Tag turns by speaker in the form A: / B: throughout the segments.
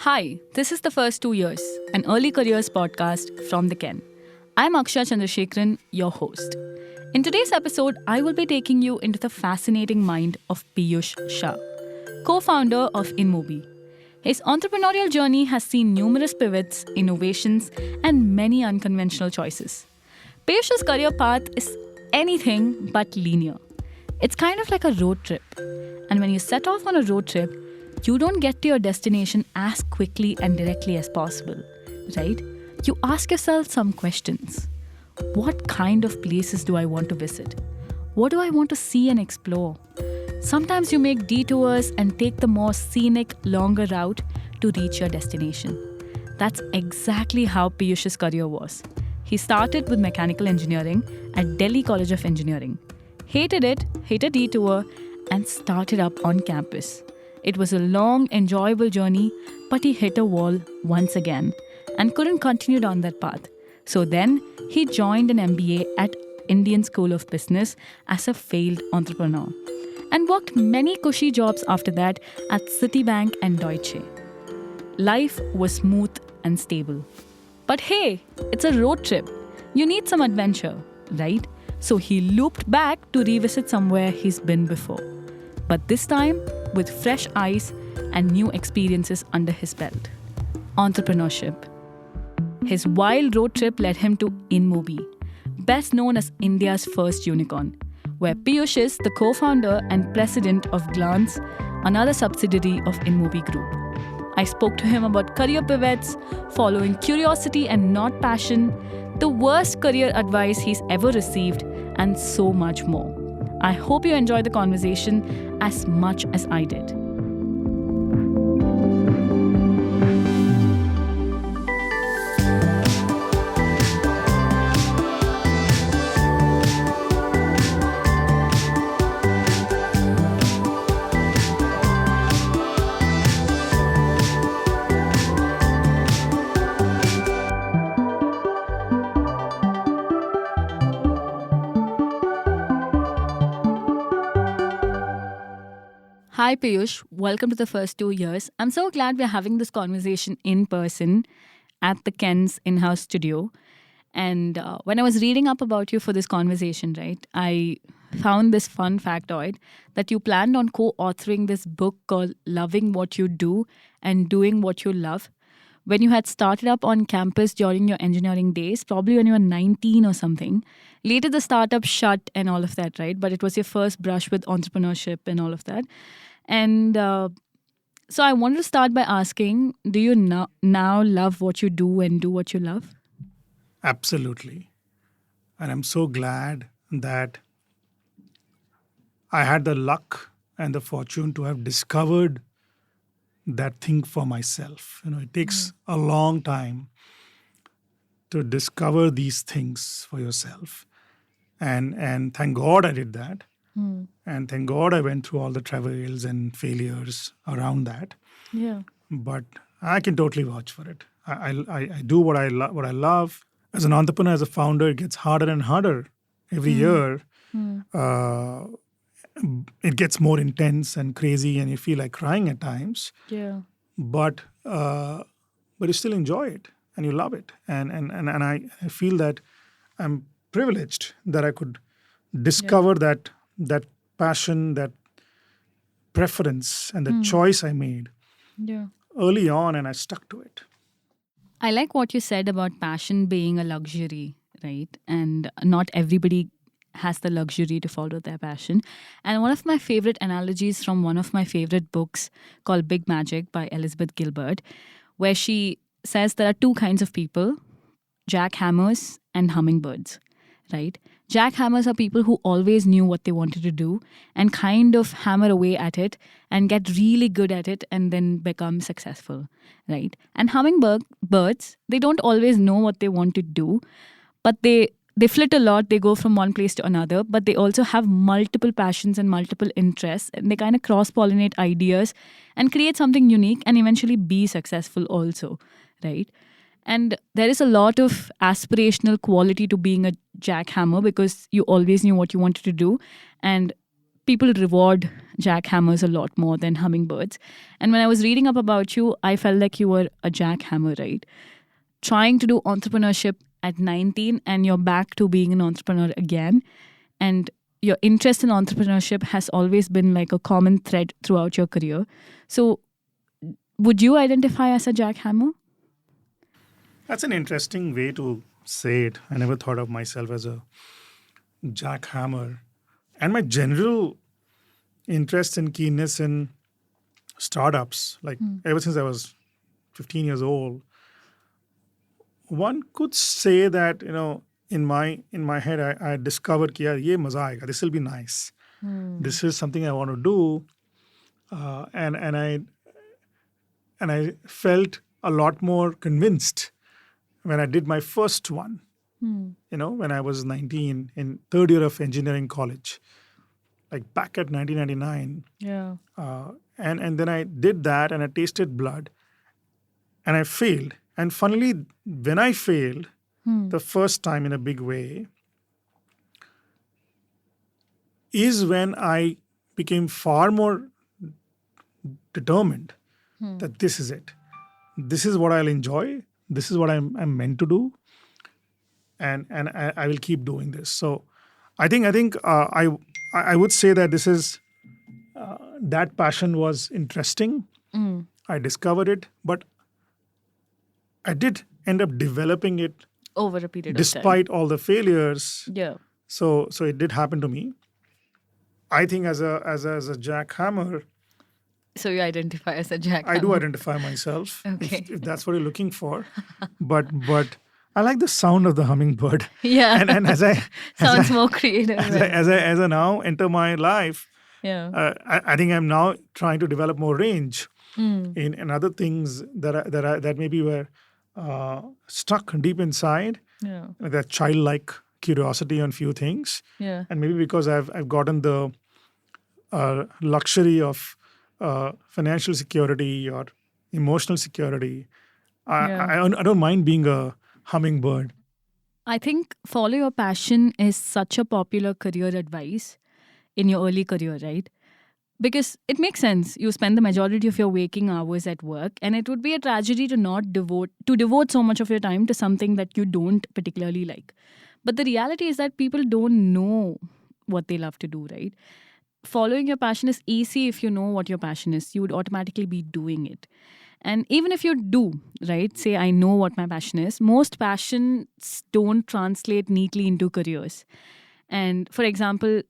A: Hi, this is the First 2 Years, an early careers podcast from the Ken. I'm Akshaya Chandrasekaran, your host. In today's episode, I will be taking you into the fascinating mind of Piyush Shah, co-founder of Inmobi. His entrepreneurial journey has seen numerous pivots, innovations, and many unconventional choices. Piyush's career path is anything but linear. It's kind of like a road trip. And when you set off on a road trip, you don't get to your destination as quickly and directly as possible, right? You ask yourself some questions. What kind of places do I want to visit? What do I want to see and explore? Sometimes you make detours and take the more scenic, longer route to reach your destination. That's exactly how Piyush's career was. He started with mechanical engineering at Delhi College of Engineering. Hated it, hit a detour, and started up on campus. It was a long, enjoyable journey, but he hit a wall once again and couldn't continue down that path. So then, he joined an MBA at Indian School of Business as a failed entrepreneur and worked many cushy jobs after that at Citibank and Deutsche. Life was smooth and stable. But hey, it's a road trip. You need some adventure, right? So he looped back to revisit somewhere he's been before. But this time, with fresh eyes and new experiences under his belt. Entrepreneurship. His wild road trip led him to Inmobi, best known as India's first unicorn, where Piyush is the co-founder and president of Glance, another subsidiary of Inmobi Group. I spoke to him about career pivots, following curiosity and not passion, the worst career advice he's ever received, and so much more. I hope you enjoyed the conversation as much as I did. Hi Piyush, welcome to the First 2 Years. I'm so glad we're having this conversation in person at the Ken's in-house studio. And when I was reading up about you for this conversation, right, I found this fun factoid that you planned on co-authoring this book called Loving What You Do and Doing What You Love when you had started up on campus during your engineering days, probably when you were 19 or something. Later the startup shut and all of that, right? But it was your first brush with entrepreneurship and all of that. And so I wanted to start by asking, do you now love what you do and do what you love?
B: Absolutely. And I'm so glad that I had the luck and the fortune to have discovered that thing for myself. It takes a long time to discover these things for yourself. And thank God I did that. And thank God I went through all the travails and failures around that.
A: Yeah.
B: But I can totally vouch for it. I do what I love. As an entrepreneur, as a founder, it gets harder and harder every year. It gets more intense and crazy, and you feel like crying at times.
A: Yeah.
B: But you still enjoy it and you love it. And I feel that I'm privileged that I could discover that passion, that preference, and the choice I made early on, and I stuck to it.
A: I like what you said about passion being a luxury, right? And not everybody has the luxury to follow their passion. And one of my favorite analogies from one of my favorite books called Big Magic by Elizabeth Gilbert, where she says there are two kinds of people, Jackhammers and hummingbirds, right? Jackhammers are people who always knew what they wanted to do and kind of hammer away at it and get really good at it and then become successful, right? And hummingbirds, they don't always know what they want to do, but they flit a lot. They go from one place to another, but they also have multiple passions and multiple interests, and they kind of cross-pollinate ideas and create something unique and eventually be successful also, right? And there is a lot of aspirational quality to being a jackhammer because you always knew what you wanted to do, and people reward jackhammers a lot more than hummingbirds. And when I was reading up about you, I felt like you were a jackhammer, right? Trying to do entrepreneurship at 19 and you're back to being an entrepreneur again. And your interest in entrepreneurship has always been like a common thread throughout your career. So, would you identify as a jackhammer?
B: That's an interesting way to say it. I never thought of myself as a jackhammer. And my general interest and keenness in startups, like ever since I was 15 years old, one could say that, in my head, I discovered कि यार ये मजा आएगा. This will be nice. This is something I want to do, and I felt a lot more convinced when I did my first one. When I was 19 in third year of engineering college, like back at 1999.
A: Yeah.
B: And then I did that and I tasted blood and I failed. And funnily, when I failed the first time in a big way, is when I became far more determined that this is it. This is what I'll enjoy. This is what I'm meant to do. And I will keep doing this. So I think I would say that this is that passion was interesting. I discovered it, but I did end up developing it
A: Over a period of time.
B: despite all the failures.
A: Yeah.
B: So it did happen to me. I think as a jackhammer,
A: So you identify as a jackhammer.
B: I do identify myself
A: Okay.
B: if that's what you're looking for. But I like the sound of the hummingbird.
A: Yeah.
B: And as I
A: Sounds more creative.
B: as I now enter my life,
A: Yeah.
B: I think I'm now trying to develop more range in other things that maybe were stuck deep inside.
A: Yeah.
B: That childlike curiosity on few things,
A: Yeah.
B: and maybe because I've gotten the luxury of financial security or emotional security, I don't mind being a hummingbird.
A: I think follow your passion is such a popular career advice in your early career, right? Because it makes sense. You spend the majority of your waking hours at work, and it would be a tragedy to not devote so much of your time to something that you don't particularly like. But the reality is that people don't know what they love to do, right? Following your passion is easy if you know what your passion is. You would automatically be doing it. And even if you do, right, say, I know what my passion is, most passions don't translate neatly into careers. And for example,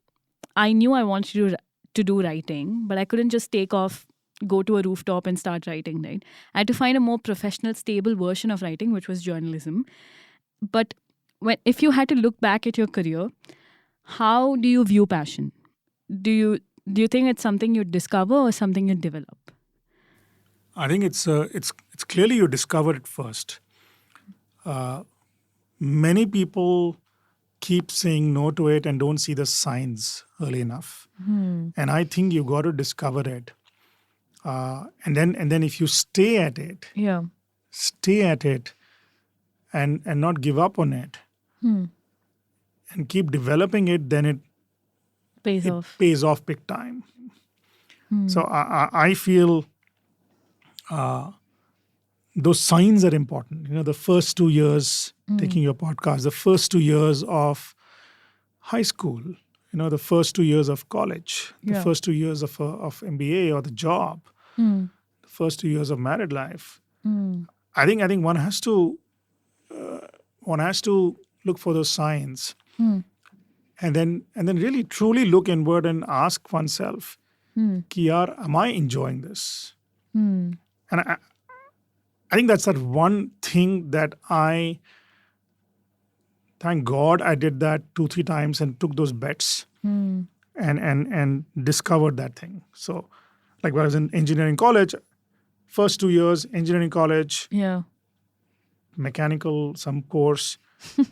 A: I knew I wanted to do writing, but I couldn't just take off, go to a rooftop and start writing, right? I had to find a more professional, stable version of writing, which was journalism. But if you had to look back at your career, how do you view passion? Do you think it's something you discover or something you develop?
B: I think it's clearly you discover it first. Many people keep saying no to it and don't see the signs early enough. And I think you got to discover it. And then if you stay at it and not give up on it and keep developing it, then it pays off big time. So I feel those signs are important. The first 2 years taking your podcast, the first 2 years of high school, the first 2 years of college, the first 2 years of MBA or the job, the first 2 years of married life. I think one has to look for those signs, and then really truly look inward and ask oneself, "Ki yaar, am I enjoying this?" And I think that's that one thing that I thank God I did that 2-3 times and took those bets and discovered that thing. So, like when I was in engineering college, first 2 years engineering college, mechanical some course,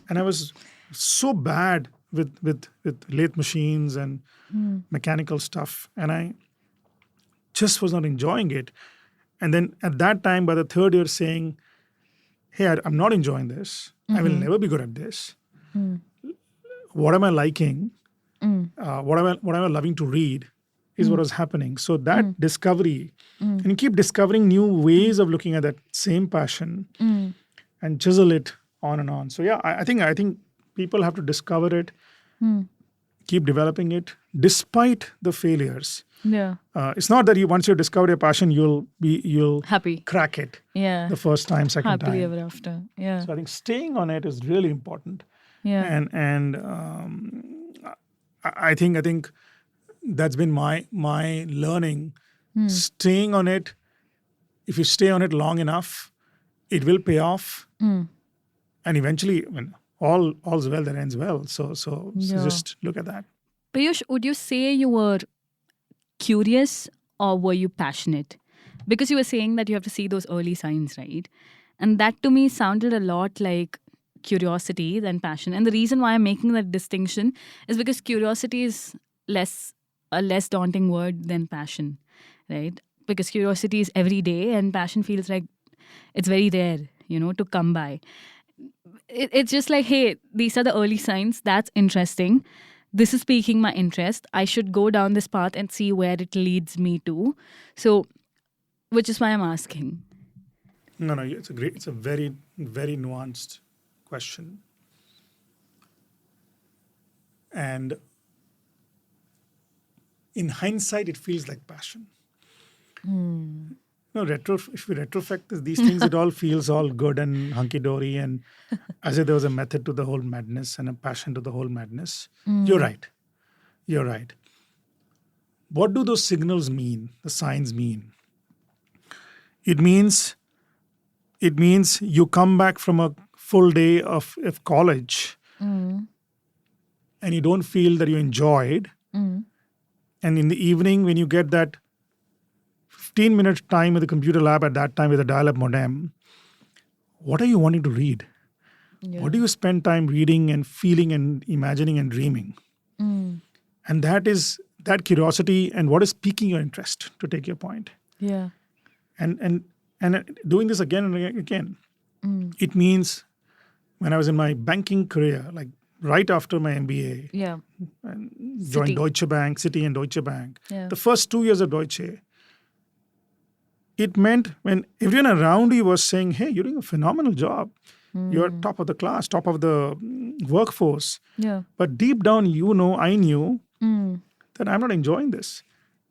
B: and I was so bad with lathe machines and mechanical stuff, and I just was not enjoying it. And then at that time, by the third year, saying, "Hey, I'm not enjoying this. I will never be good at this. What am I liking? What am I loving to read? is what was happening. So that discovery, and you keep discovering new ways of looking at that same passion and chisel it on and on. So yeah, I think people have to discover it, keep developing it despite the failures.
A: Yeah.
B: It's not that once you discover your passion, you'll
A: Happy.
B: crack it
A: Yeah.
B: the first time, second
A: Happily
B: time.
A: ever after. Yeah.
B: So I think staying on it is really important.
A: Yeah.
B: And I think that's been my learning. Staying on it, if you stay on it long enough, it will pay off, and eventually, when all's well that ends well. So
A: Yeah.
B: just look at that.
A: Piyush, would you say you were curious or were you passionate? Because you were saying that you have to see those early signs, right? And that to me sounded a lot like curiosity than passion. And the reason why I'm making that distinction is because curiosity is a less daunting word than passion, right? Because curiosity is every day and passion feels like it's very rare, to come by. It's just like, hey, these are the early signs. That's interesting. This is piquing my interest. I should go down this path and see where it leads me to. So, which is why I'm asking.
B: No, it's a very, very nuanced question. And in hindsight, it feels like passion. No, if we retrospect these things, it all feels all good and hunky-dory, and as if there was a method to the whole madness and a passion to the whole madness. You're right. What do those signals mean, the signs mean? It means you come back from a full day of college and you don't feel that you enjoyed. And in the evening, when you get that 15-minute time with the computer lab at that time with a dial-up modem, what are you wanting to read?
A: Yeah.
B: What do you spend time reading and feeling and imagining and dreaming? And that is that curiosity and what is piquing your interest, to take your point.
A: Yeah.
B: And doing this again and again. It means when I was in my banking career, like right after my MBA,
A: Yeah.
B: and
A: Citi.
B: joined Deutsche Bank, Citi and Deutsche Bank.
A: Yeah.
B: The first 2 years of Deutsche, it meant when everyone around you was saying, hey, you're doing a phenomenal job. You're top of the class, top of the workforce.
A: Yeah.
B: But deep down, I knew that I'm not enjoying this.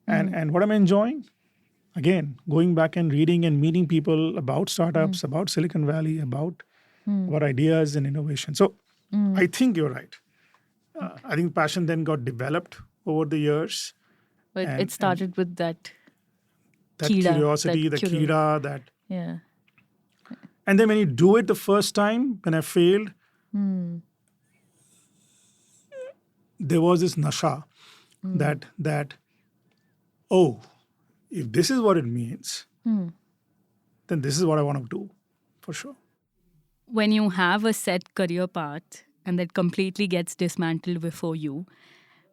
B: And what am I enjoying? Again, going back and reading and meeting people about startups, about Silicon Valley, about ideas and innovation. So I think you're right. I think passion then got developed over the years.
A: But
B: And-
A: it started with that
B: That
A: Kida,
B: curiosity,
A: that
B: the kida, that.
A: Yeah.
B: And then when you do it the first time, when I failed, there was this nasha that, oh, if this is what it means, then this is what I want to do, for sure.
A: When you have a set career path and that completely gets dismantled before you,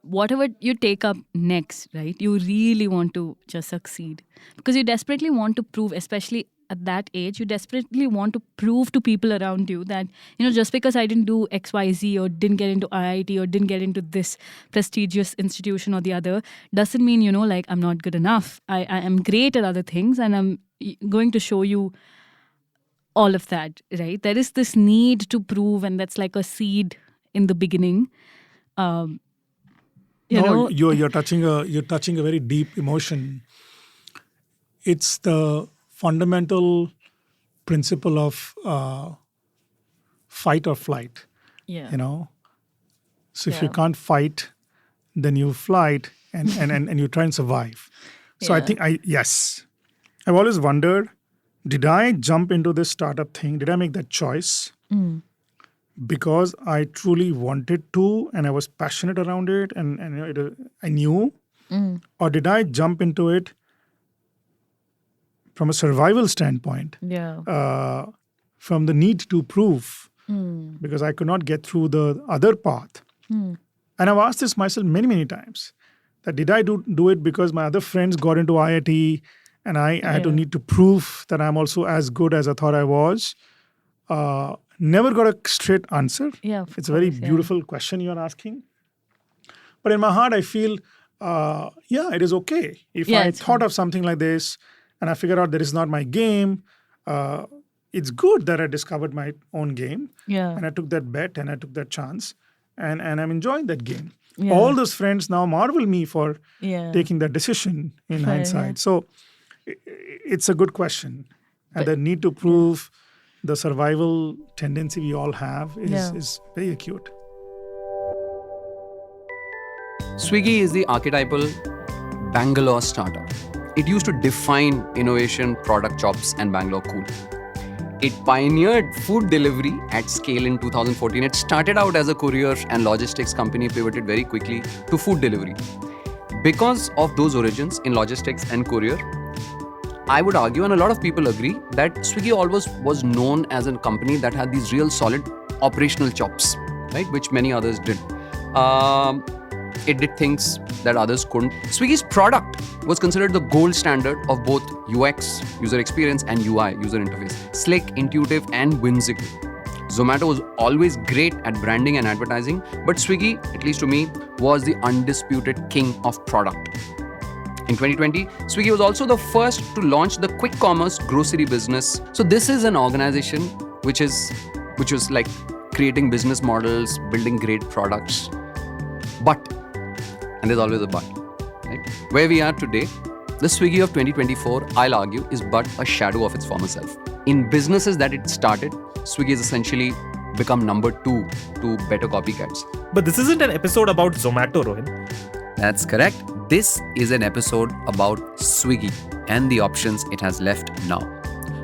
A: whatever you take up next, right, you really want to just succeed. Because you desperately want to prove, especially at that age, you desperately want to prove to people around you that, just because I didn't do XYZ or didn't get into IIT or didn't get into this prestigious institution or the other, doesn't mean, like I'm not good enough. I am great at other things and I'm going to show you all of that, right? There is this need to prove, and that's like a seed in the beginning.
B: You're touching a very deep emotion. It's the fundamental principle of fight or flight.
A: Yeah.
B: So if
A: Yeah.
B: you can't fight, then you flight and you try and survive. So I
A: Yeah.
B: think yes, I've always wondered, did I jump into this startup thing? Did I make that choice because I truly wanted to and I was passionate around it and I knew? Or did I jump into it from a survival standpoint,
A: Yeah.
B: from the need to prove, because I could not get through the other path? And I've asked this myself many, many times, that did I do it because my other friends got into IIT and I had to
A: Yeah.
B: need to prove that I'm also as good as I thought I was? Never got a straight answer.
A: Yeah. Of
B: It's a very
A: course, yeah.
B: beautiful question you're asking. But in my heart, I feel yeah, it is okay. If
A: Yeah,
B: I
A: it's
B: thought
A: fine.
B: of something like this and I figured out that is not my game, uh, it's good that I discovered my own game
A: Yeah.
B: and I took that bet and I took that chance and I'm enjoying that game.
A: Yeah.
B: All those friends now marvel me for
A: Yeah.
B: taking that decision in
A: Fair, yeah.
B: hindsight. So it's a good question. And
A: But-
B: the need to prove the survival tendency we all have is very acute.
C: Swiggy is the archetypal Bangalore startup. It used to define innovation, product chops, and Bangalore cool. It pioneered food delivery at scale in 2014. It started out as a courier and logistics company, pivoted very quickly to food delivery. Because of those origins in logistics and courier, I would argue, and a lot of people agree, that Swiggy always was known as a company that had these real solid operational chops, right, which many others did. It did things that others couldn't. Swiggy's product was considered the gold standard of both UX, user experience, and UI, user interface. Slick, intuitive, and whimsical. Zomato was always great at branding and advertising, but Swiggy, at least to me, was the undisputed king of product. In 2020, Swiggy was also the first to launch the quick commerce grocery business. So this is an organization which was like creating business models, building great products. But, and there's always a but, right? Where we are today, the Swiggy of 2024, I'll argue, is but a shadow of its former self. In businesses that it started, Swiggy has essentially become number 2 to better copycats.
D: But this isn't an episode about Zomato, Rohin.
C: That's correct. This is an episode about Swiggy and the options it has left now.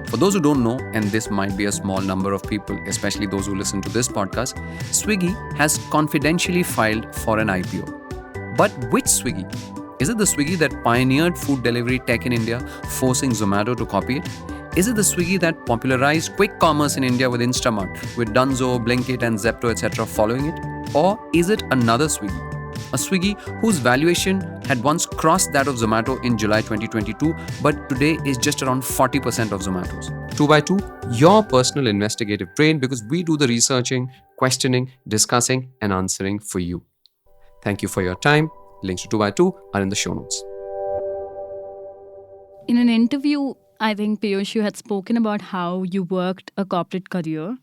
C: For those who don't know, and this might be a small number of people, especially those who listen to this podcast, Swiggy has confidentially filed for an IPO. But which Swiggy? Is it the Swiggy that pioneered food delivery tech in India, forcing Zomato to copy it? Is it the Swiggy that popularized quick commerce in India with Instamart, with Dunzo, Blinkit and Zepto, etc. following it? Or is it another Swiggy? A Swiggy whose valuation had once crossed that of Zomato in July 2022, but today is just around 40% of Zomato's. 2x2, your personal investigative brain, because we do the researching, questioning, discussing, and answering for you. Thank you for your time. Links to 2x2 are in the show notes.
A: In an interview, I think, Piyush, you had spoken about how you worked a corporate career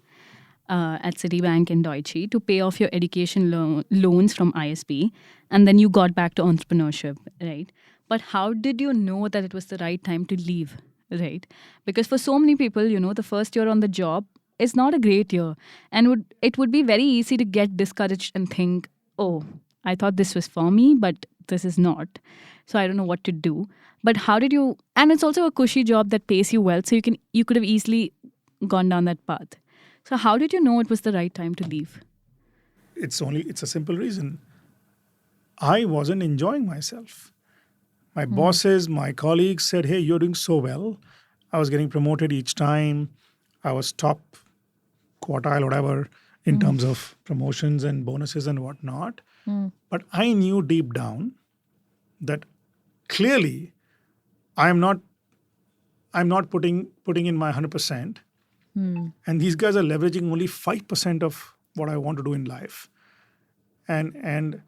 A: at Citibank and Deutsche to pay off your education loans from ISB, and then you got back to entrepreneurship, right? But how did you know that it was the right time to leave, right? Because for so many people, the first year on the job is not a great year, and it would be very easy to get discouraged and think, oh, I thought this was for me, but this is not. So I don't know what to do. But how did you? And it's also a cushy job that pays you well, so you could have easily gone down that path. So how did you know it was the right time to leave?
B: It's a simple reason. I wasn't enjoying myself. My bosses, my colleagues said, hey, you're doing so well. I was getting promoted each time. I was top quartile, whatever, in terms of promotions and bonuses and whatnot. But I knew deep down that clearly I'm not putting in my 100%. And these guys are leveraging only 5% of what I want to do in life. And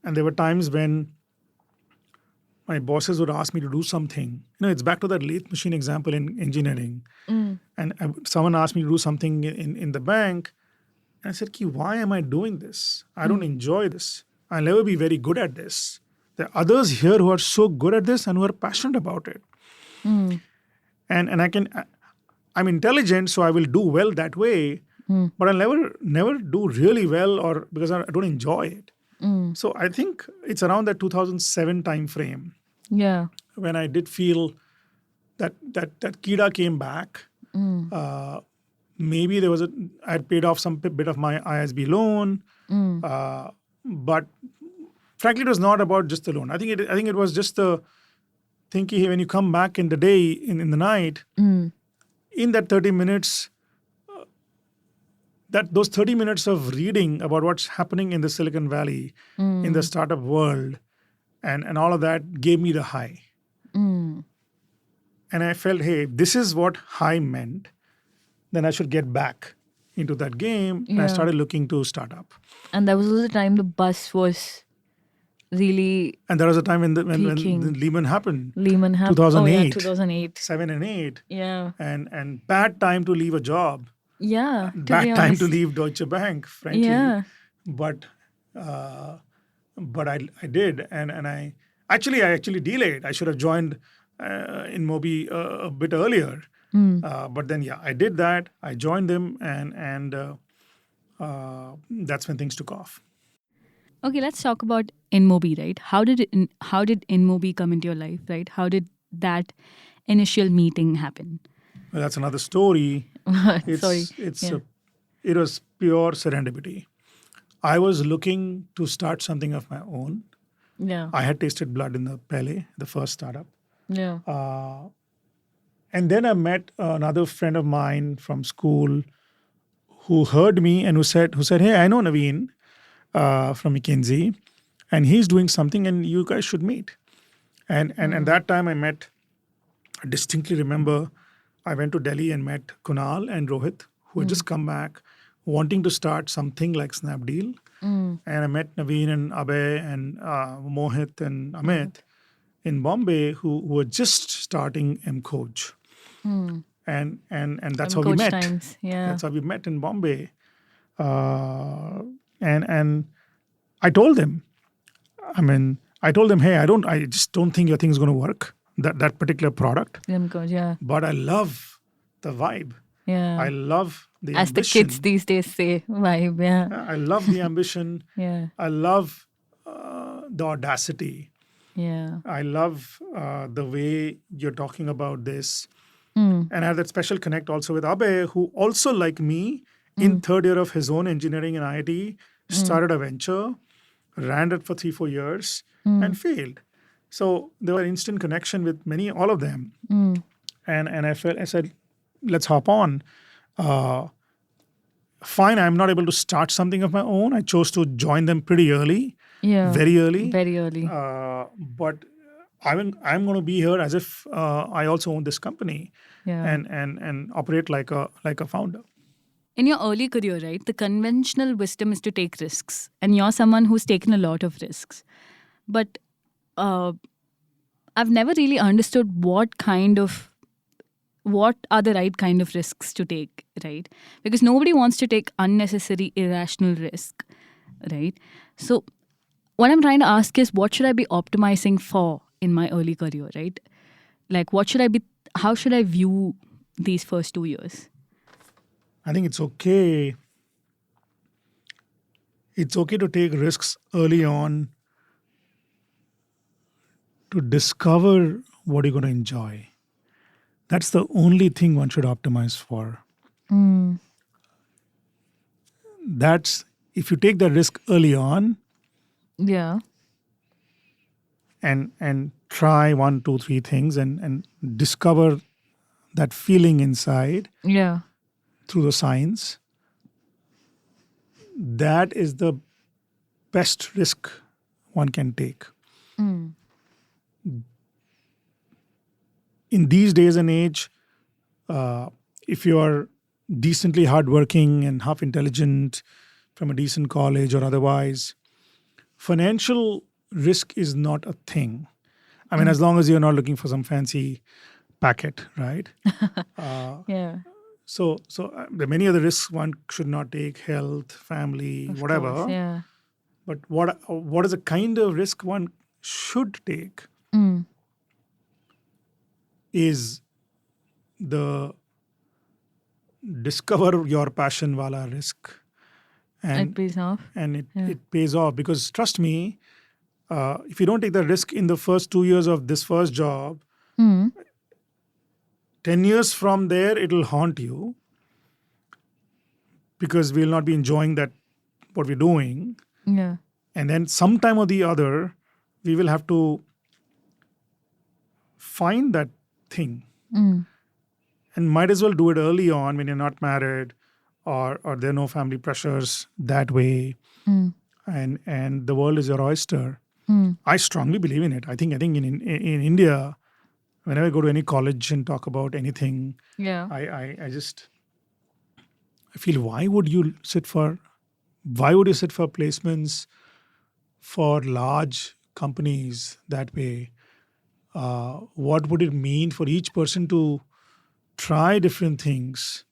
B: there were times when my bosses would ask me to do something. It's back to that lathe machine example in engineering. And someone asked me to do something in the bank. And I said, why am I doing this? I don't enjoy this. I'll never be very good at this. There are others here who are so good at this and who are passionate about it. And I'm intelligent, so I will do well that way. But I'll never do really well, or because I don't enjoy it. So I think it's around that 2007 time frame.
A: Yeah.
B: When I did feel that Kida came back. Maybe I had paid off some bit of my ISB loan. But frankly, it was not about just the loan. I think it was just the thinking, hey, when you come back in the day, in the night, in that 30 minutes, those 30 minutes of reading about what's happening in the Silicon Valley, in the startup world, and all of that gave me the high. And I felt, hey, this is what high meant. Then I should get back into that game. And I started looking to start up.
A: And that was the time the bus was really
B: And there was a time when
A: peaking.
B: the Lehman happened,
A: Lehman happened.
B: 2008.
A: Oh, yeah, 2008.
B: 7 and 8,
A: Yeah.
B: and bad time to leave a job,
A: Yeah. To
B: bad
A: be
B: time
A: honest.
B: to leave Deutsche Bank, frankly.
A: Yeah.
B: But I did, and I actually delayed. I should have joined Inmobi a bit earlier. But then I did that. I joined them, and that's when things took off.
A: Okay, let's talk about Inmobi, right? How did Inmobi come into your life, right? How did that initial meeting happen?
B: Well, that's another story.
A: Sorry.
B: It was pure serendipity. I was looking to start something of my own.
A: Yeah.
B: I had tasted blood in the Pele, the first startup.
A: Yeah.
B: And then I met another friend of mine from school who heard me and who said, "Hey, I know Naveen from McKinsey, and he's doing something, and you guys should meet." And that time I distinctly remember, I went to Delhi and met Kunal and Rohit, who had just come back, wanting to start something like Snapdeal. And I met Naveen and Abhay and Mohit and Amit in Bombay, who were just starting M-Coach. And that's how we
A: M-Coach
B: met.
A: times, yeah.
B: That's how we met in Bombay. And I told them, hey, I just don't think your thing is going to work, that particular product.
A: M-Coach, yeah.
B: But I love the vibe.
A: Yeah.
B: I love the
A: As
B: ambition.
A: the kids these days say, vibe, yeah.
B: I love the ambition.
A: Yeah.
B: I love the audacity.
A: Yeah.
B: I love the way you're talking about this. And I have that special connect also with Abhay, who also, like me, in third year of his own engineering in IIT, started a venture, ran it for 3-4 years, and failed. So there was instant connection with all of them. And I said, let's hop on. Fine, I'm not able to start something of my own. I chose to join them pretty early.
A: Yeah.
B: Very early.
A: Very early.
B: But I'm going to be here as if I also own this company,
A: Yeah.
B: and operate like a founder.
A: In your early career, right, the conventional wisdom is to take risks. And you're someone who's taken a lot of risks. But I've never really understood what are the right kind of risks to take, right? Because nobody wants to take unnecessary, irrational risk, right? So what I'm trying to ask is, what should I be optimizing for in my early career, right? Like, how should I view these first 2 years?
B: I think it's okay. It's okay to take risks early on to discover what you're going to enjoy. That's the only thing one should optimize for. That's, if you take the risk early on,
A: Yeah.
B: and try 1, 2, 3 things and discover that feeling inside
A: Yeah.
B: through the science, that is the best risk one can take. In these days and age, if you are decently hardworking and half intelligent from a decent college or otherwise, financial risk is not a thing. I mean, as long as you're not looking for some fancy packet, right?
A: Yeah.
B: So there are many other risks one should not take: health, family,
A: Of
B: whatever.
A: course, yeah.
B: But what is the kind of risk one should take is the discover your passion wala risk.
A: It pays off.
B: And it pays off, because trust me, if you don't take the risk in the first 2 years of this first job, 10 years from there, it'll haunt you, because we'll not be enjoying what we're doing.
A: Yeah.
B: And then sometime or the other, we will have to find that thing. And might as well do it early on when you're not married, or there are no family pressures that way. And the world is your oyster. I strongly believe in it. I think in India, whenever I go to any college and talk about anything,
A: Yeah.
B: I feel, why would you sit for placements for large companies that way, what would it mean for each person to try different things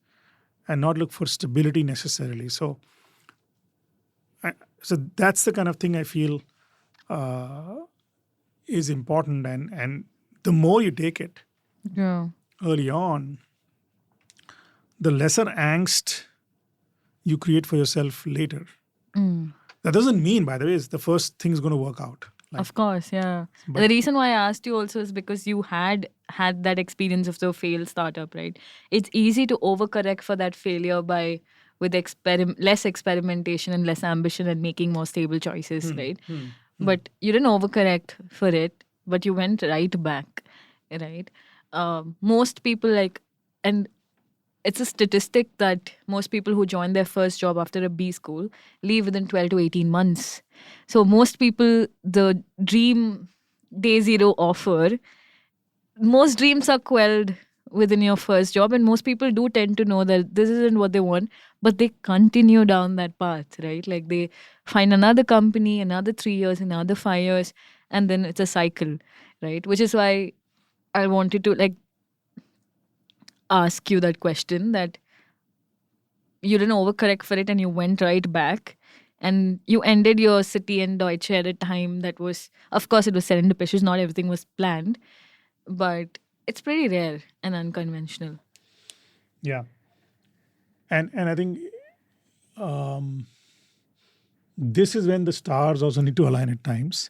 B: and not look for stability necessarily? So that's the kind of thing I feel is important. And the more you take it early on, the lesser angst you create for yourself later. That doesn't mean, by the way, is the first thing is going to work out.
A: Of course, yeah.
B: But-
A: The reason why I asked you also is because you had that experience of the failed startup, right? It's easy to overcorrect for that failure with less experimentation and less ambition and making more stable choices, right? But you didn't overcorrect for it, but you went right back, right? Most people and it's a statistic that most people who join their first job after a B school leave within 12 to 18 months. So most people, the dream day zero offer, most dreams are quelled within your first job. And most people do tend to know that this isn't what they want, but they continue down that path, right? Like they find another company, another 3 years, another 5 years, and then it's a cycle, right? Which is why I wanted to ask you that question, that you didn't overcorrect for it and you went right back and you ended your city and Deutsche at a time that was, of course, it was serendipitous, not everything was planned, but it's pretty rare and unconventional.
B: Yeah. And I think this is when the stars also need to align at times,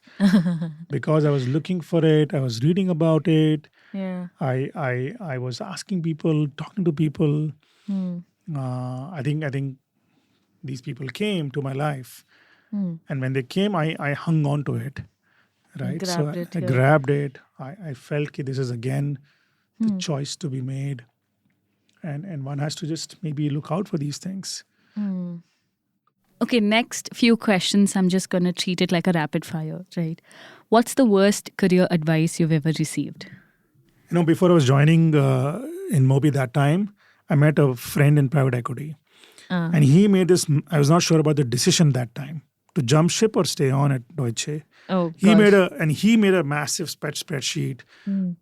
B: because I was looking for it, I was reading about it,
A: Yeah.
B: I was asking people, talking to people. I think these people came to my life, and when they came, I hung on to it, right?
A: Grabbed it,
B: I
A: yeah.
B: grabbed it. I felt that this is again the choice to be made, and one has to just maybe look out for these things.
A: Okay, next few questions, I'm just going to treat it like a rapid fire, right? What's the worst career advice you've ever received?
B: Before I was joining Inmobi that time, I met a friend in private equity. And he made this, I was not sure about the decision that time, to jump ship or stay on at Deutsche.
A: Oh,
B: He
A: gosh.
B: made a massive spreadsheet,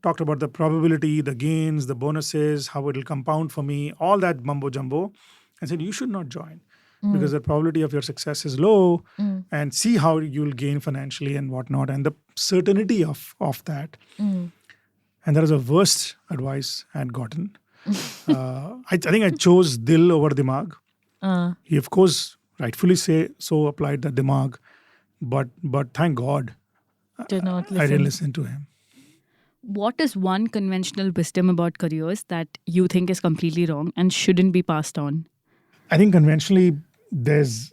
B: talked about the probability, the gains, the bonuses, how it'll compound for me, all that mumbo jumbo, and said, you should not join because the probability of your success is low, and see how you'll gain financially and whatnot, and the certainty of that. And that was the worst advice I had gotten. I think I chose Dil over Dimag. He, of course, rightfully so applied the Dimag, but thank God
A: Did not
B: I didn't listen to him.
A: What is one conventional wisdom about careers that you think is completely wrong and shouldn't be passed on?
B: I think conventionally there's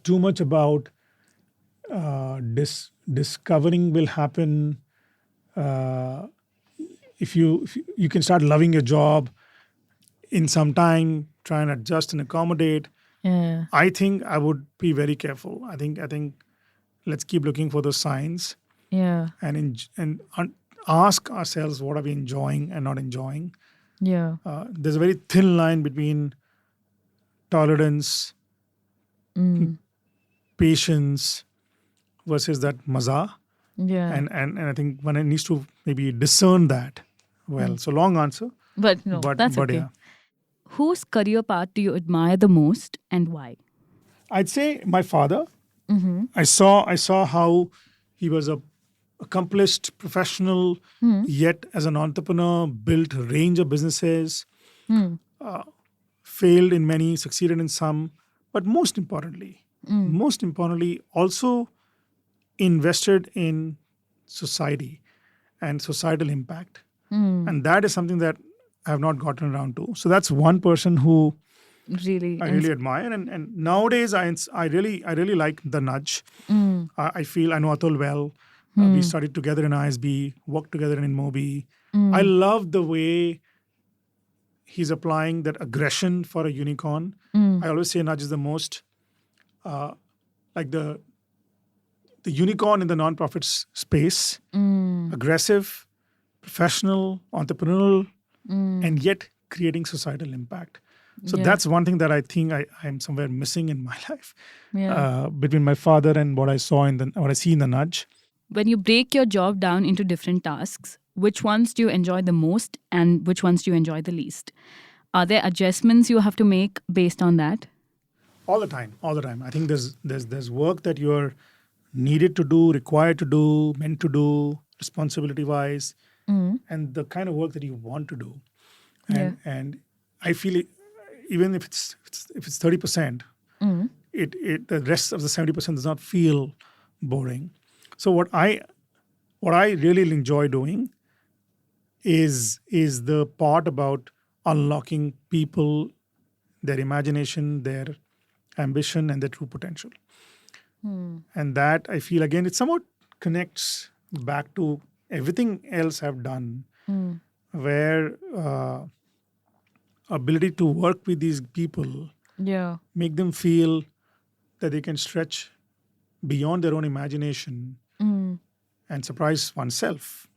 B: too much about discovering will happen. If you can start loving your job in some time, try and adjust and accommodate.
A: Yeah.
B: I think I would be very careful. I think let's keep looking for those signs
A: Yeah.
B: and ask ourselves, what are we enjoying and not enjoying.
A: Yeah.
B: There's a very thin line between tolerance, patience versus that maza.
A: Yeah.
B: And I think one needs to maybe discern that well. So long answer.
A: But no, that's okay.
B: Yeah.
A: Whose career path do you admire the most and why?
B: I'd say my father. I saw how he was a accomplished professional, yet as an entrepreneur, built a range of businesses, failed in many, succeeded in some, but most importantly, also invested in society and societal impact. And that is something that I have not gotten around to. So that's one person who
A: Really?
B: I really admire. And nowadays, I really like the nudge. I feel I know Atul well. We studied together in ISB, worked together in Inmobi. I love the way he's applying that aggression for a unicorn. I always say nudge is the most, like the unicorn in the nonprofit space. Aggressive, professional, entrepreneurial, and yet creating societal impact. So that's one thing that I think I'm somewhere missing in my life
A: Yeah.
B: between my father and what I see in the Nudge.
A: When you break your job down into different tasks, which ones do you enjoy the most and which ones do you enjoy the least? Are there adjustments you have to make based on that?
B: All the time. I think there's work that you're needed to do, required to do, meant to do, responsibility wise, and the kind of work that you want to do. And I feel even if it's 30%, it the rest of the 70% does not feel boring. So what I really enjoy doing is the part about unlocking people, their imagination, their ambition, and their true potential. And that I feel again it somewhat connects back to everything else I've done, where ability to work with these people, make them feel that they can stretch beyond their own imagination and surprise oneself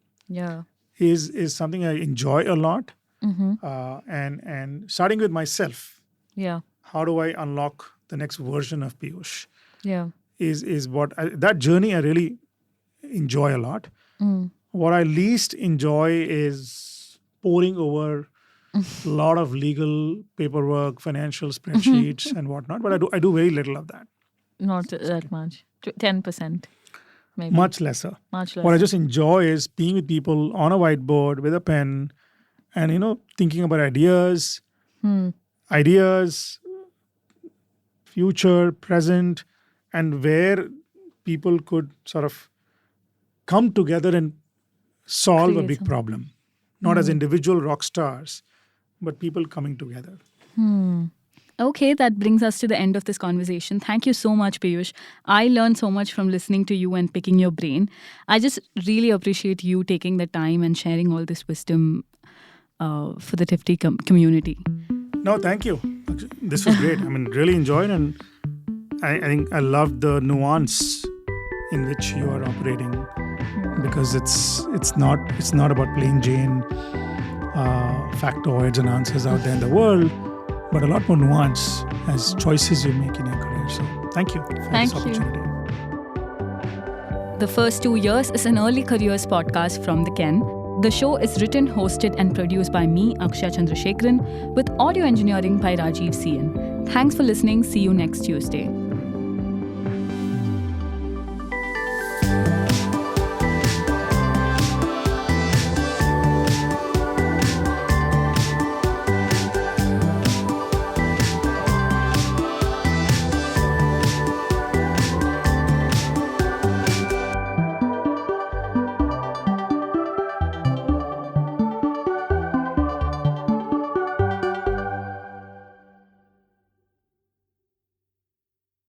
B: is something I enjoy a lot. And starting with myself, how do I unlock the next version of Piyush? Is what that journey I really enjoy a lot. What I least enjoy is poring over a lot of legal paperwork, financial spreadsheets, and whatnot. But I do very little of that.
E: Not that much. 10%. Maybe.
B: Much lesser.
E: Much less.
B: What I just enjoy is being with people on a whiteboard with a pen, and thinking about ideas, future, present, and where people could sort of come together and solve a big problem. Not as individual rock stars, but people coming together.
A: Okay, that brings us to the end of this conversation. Thank you so much, Piyush. I learned so much from listening to you and picking your brain. I just really appreciate you taking the time and sharing all this wisdom for the Tifty community.
B: No, thank you. This was great. Really enjoyed, and I think I loved the nuance in which you are operating, because it's not about plain Jane factoids and answers out there in the world, but a lot more nuance as choices you make in your career. So thank you for this opportunity.
A: The First 2 Years is an early careers podcast from the Ken. The show is written, hosted and produced by me, Akshaya Chandrasekaran, with audio engineering by Rajiv CN. Thanks for listening. See you next Tuesday.